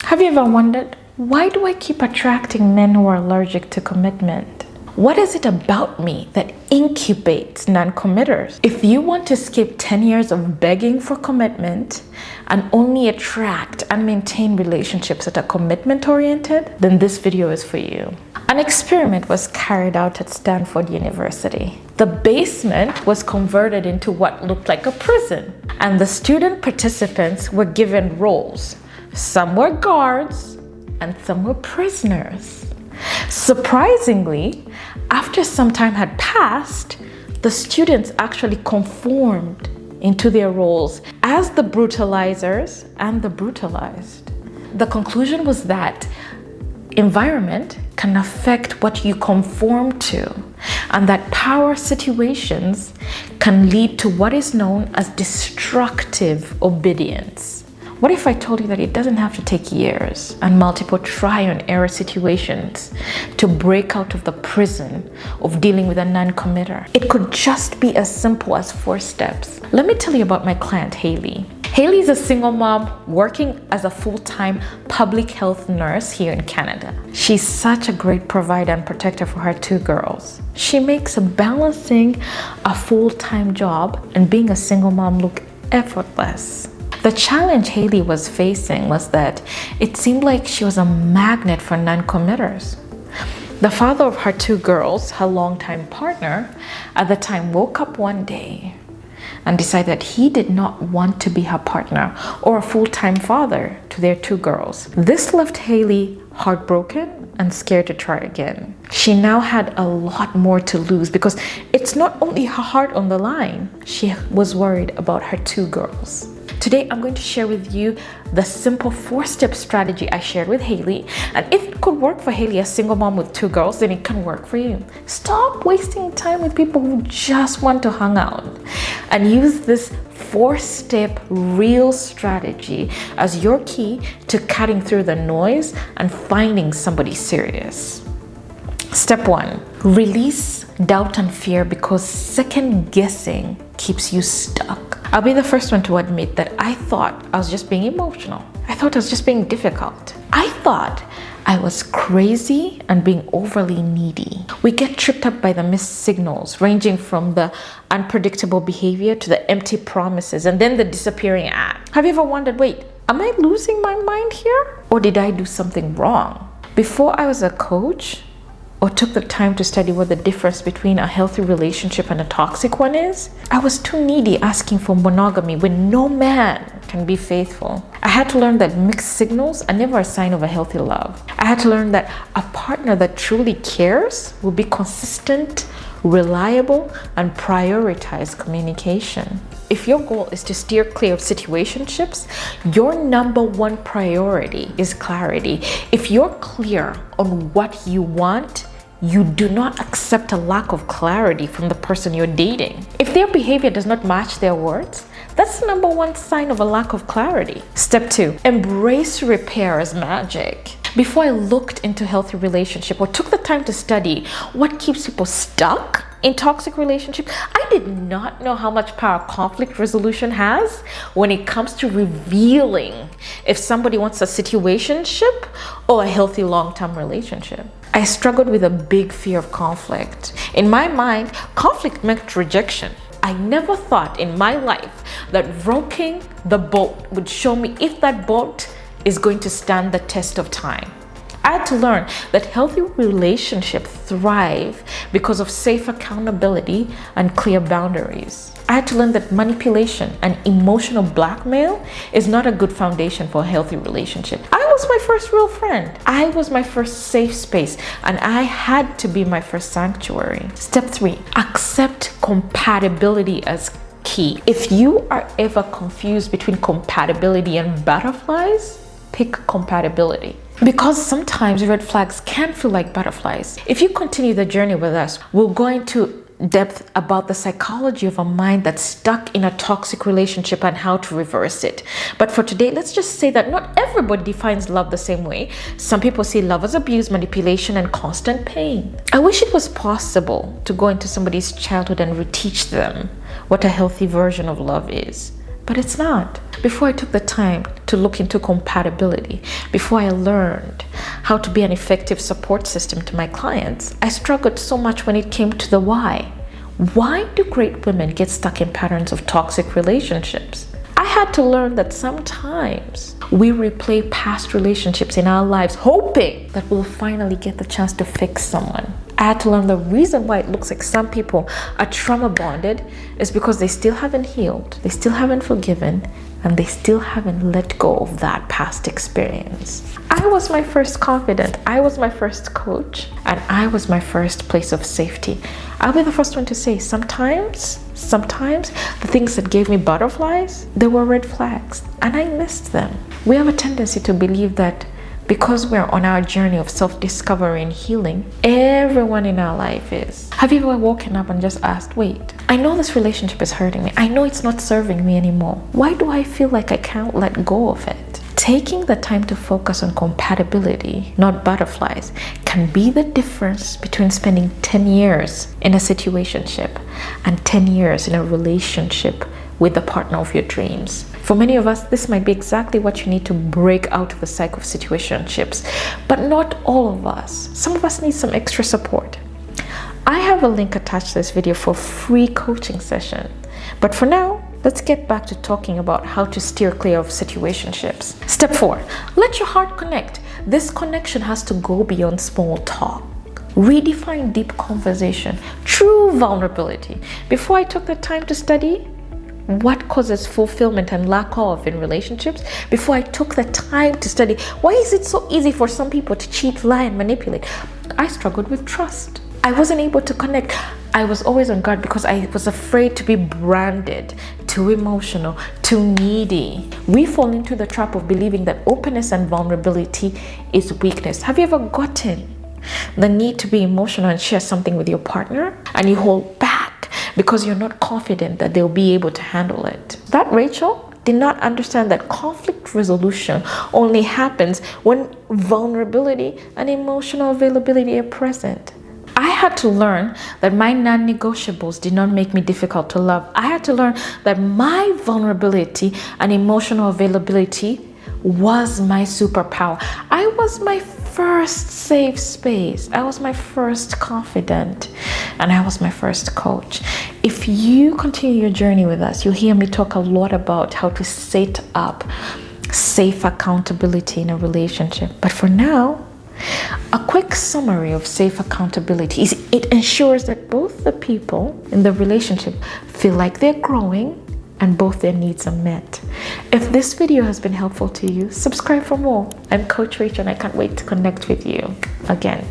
Have you ever wondered, why do I keep attracting men who are allergic to commitment? What is it about me that incubates non-committers? If you want to skip 10 years of begging for commitment and only attract and maintain relationships that are commitment-oriented, then this video is for you. An experiment was carried out at Stanford University. The basement was converted into what looked like a prison, and the student participants were given roles. Some were guards and some were prisoners. Surprisingly, after some time had passed, the students actually conformed into their roles as the brutalizers and the brutalized. The conclusion was that environment can affect what you conform to, and that power situations can lead to what is known as destructive obedience. What if I told you that it doesn't have to take years and multiple try and error situations to break out of the prison of dealing with a non-committer? It could just be as simple as 4 steps. Let me tell you about my client, Haley. Haley is a single mom working as a full-time public health nurse here in Canada. She's such a great provider and protector for her 2 girls. She makes balancing a full-time job and being a single mom look effortless. The challenge Haley was facing was that it seemed like she was a magnet for non-committers. The father of her 2 girls, her longtime partner, at the time woke up one day and decided that he did not want to be her partner or a full-time father to their 2 girls. This left Haley heartbroken and scared to try again. She now had a lot more to lose because it's not only her heart on the line, she was worried about her 2 girls. Today, I'm going to share with you the simple 4-step strategy I shared with Haley. And if it could work for Haley, a single mom with 2 girls, then it can work for you. Stop wasting time with people who just want to hang out and use this 4-step real strategy as your key to cutting through the noise and finding somebody serious. Step 1, release doubt and fear because second guessing keeps you stuck. I'll be the first one to admit that I thought I was just being emotional. I thought I was just being difficult. I thought I was crazy and being overly needy. We get tripped up by the missed signals, ranging from the unpredictable behavior to the empty promises and then the disappearing act. Have you ever wondered, wait, am I losing my mind here? Or did I do something wrong? Before I was a coach, or took the time to study what the difference between a healthy relationship and a toxic one is, I was too needy asking for monogamy when no man can be faithful. I had to learn that mixed signals are never a sign of a healthy love. I had to learn that a partner that truly cares will be consistent, reliable, and prioritize communication. If your goal is to steer clear of situationships, your number 1 priority is clarity. If you're clear on what you want, you do not accept a lack of clarity from the person you're dating. If their behavior does not match their words, that's the number 1 sign of a lack of clarity. Step 2, embrace repair as magic. Before I looked into healthy relationship or took the time to study what keeps people stuck in toxic relationships, I did not know how much power conflict resolution has when it comes to revealing if somebody wants a situationship or a healthy long-term relationship. I struggled with a big fear of conflict. In my mind, conflict meant rejection. I never thought in my life that rocking the boat would show me if that boat is going to stand the test of time. I had to learn that healthy relationships thrive because of safe accountability and clear boundaries. I had to learn that manipulation and emotional blackmail is not a good foundation for a healthy relationship. I was my first real friend. I was my first safe space, and I had to be my first sanctuary. Step 3, accept compatibility as key. If you are ever confused between compatibility and butterflies, pick compatibility. Because sometimes red flags can feel like butterflies. If you continue the journey with us, we'll go into depth about the psychology of a mind that's stuck in a toxic relationship and how to reverse it. But for today, let's just say that not everybody defines love the same way. Some people see love as abuse, manipulation, and constant pain. I wish it was possible to go into somebody's childhood and reteach them what a healthy version of love is. but it's not. Before I took the time to look into compatibility, before I learned how to be an effective support system to my clients, I struggled so much when it came to the why. Why do great women get stuck in patterns of toxic relationships? I had to learn that sometimes we replay past relationships in our lives hoping that we'll finally get the chance to fix someone. I had to learn the reason why it looks like some people are trauma bonded is because they still haven't healed, they still haven't forgiven, and they still haven't let go of that past experience. I was my first confidant, I was my first coach, and I was my first place of safety. I'll be the first one to say sometimes the things that gave me butterflies, they were red flags, and I missed them. We have a tendency to believe that because we're on our journey of self-discovery and healing, everyone in our life is. Have you ever woken up and just asked, wait, I know this relationship is hurting me. I know it's not serving me anymore. Why do I feel like I can't let go of it? Taking the time to focus on compatibility, not butterflies, can be the difference between spending 10 years in a situationship and 10 years in a relationship with the partner of your dreams. For many of us, this might be exactly what you need to break out of the cycle of situationships, but not all of us. Some of us need some extra support. I have a link attached to this video for a free coaching session. But for now, let's get back to talking about how to steer clear of situationships. Step 4, let your heart connect. This connection has to go beyond small talk. Redefine deep conversation, true vulnerability. Before I took the time to study what causes fulfillment and lack of in relationships, before I took the time to study why is it so easy for some people to cheat, lie, and manipulate, I struggled with trust. I wasn't able to connect. I was always on guard because I was afraid to be branded too emotional, too needy. We fall into the trap of believing that openness and vulnerability is weakness. Have you ever gotten the need to be emotional and share something with your partner and you hold back because you're not confident that they'll be able to handle it? That Rachel did not understand that conflict resolution only happens when vulnerability and emotional availability are present. I had to learn that my non-negotiables did not make me difficult to love. I had to learn that my vulnerability and emotional availability was my superpower. I was my first safe space. I was my first confidant, and I was my first coach. If you continue your journey with us, you'll hear me talk a lot about how to set up safe accountability in a relationship. But for now, a quick summary of safe accountability is it ensures that both the people in the relationship feel like they're growing and both their needs are met. If this video has been helpful to you, subscribe for more. I'm Coach Rachel and I can't wait to connect with you again.